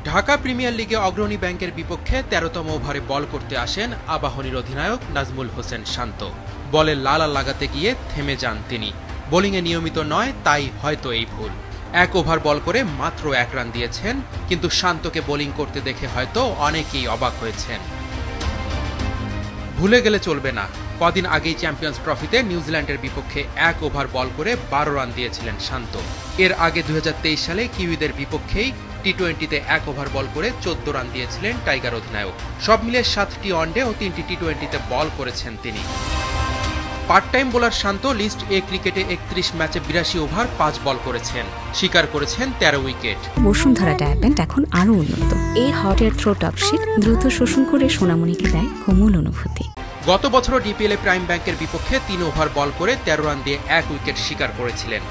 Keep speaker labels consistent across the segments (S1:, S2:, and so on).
S1: Dhaka premier লিগে অগ্রণী ব্যাংকের বিপক্ষে ১৩তম ওভারে বল করতে আসেন আবাহনীর অধিনায়ক নাজমুল হোসেন শান্ত। বলে লালা লাগাতে গিয়ে থেমে যান তিনি। বোলিংয়ে নিয়মিত নয়, তাই হয়তো এই ভুল। ১ ওভার বল করে মাত্র ১ রান দিয়েছেন, কিন্তু শান্তকে বোলিং করতে দেখে হয়তো অনেকেই অবাক হয়েছেন। ভুলে গেলে চলবে না, কদিন আগেই চ্যাম্পিয়ন্স ট্রফিতে নিউজিল্যান্ডের বিপক্ষে ১ ওভার বল করে ১২ রান দিয়েছিলেন শান্ত। এর আগে ২০২৩ সালে কিউইদের বিপক্ষেই টি-20তে ১ ওভার বল করে ১৪ রান দিয়েছিলেন টাইগার অধিনায়ক। সব মিলিয়ে ৭টি ওয়ানডে ও ৩টি টি-20তে বল করেছেন তিনি। পার্ট টাইম বোলার শান্ত লিস্ট এ ক্রিকেটে ৩১ ম্যাচে ৮২ ওভার ৫ বল করেছেন, শিকার করেছেন ১৩ উইকেট।
S2: বসুন্ধরা ডায়াপেন্ট এখন আরো উন্নত। এই hot air through top sheet দ্রুত শোষণ করে সোনামণিকে দেয় কোমল অনুভূতি।
S1: গত বছরও ডিপিএলে প্রাইম ব্যাংকের বিপক্ষে ৩ ওভার বল করে ১৩ রান দিয়ে ১ উইকেট শিকার করেছিলেন।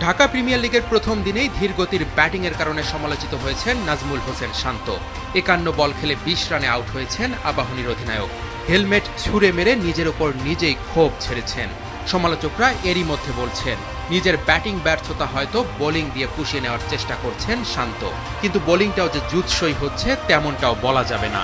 S1: ঢাকা প্রিমিয়ার লিগের প্রথম দিনেই ধীরগতির ব্যাটিংয়ের কারণে সমালোচিত হয়েছেন নাজমুল হোসেন শান্ত। ৫১ বল খেলে ২০ রানে আউট হয়েছেন আবাহনীর অধিনায়ক। হেলমেট ছুঁড়ে মেরে নিজের ওপর নিজেই ক্ষোভ ছেড়েছেন। সমালোচকরা এরই মধ্যে বলছেন, নিজের ব্যাটিং ব্যর্থতা হয়তো বোলিং দিয়ে পুষিয়ে নেওয়ার চেষ্টা করছেন শান্ত, কিন্তু বোলিংটাও যে জুৎসই হচ্ছে তেমনটাও বলা যাবে না।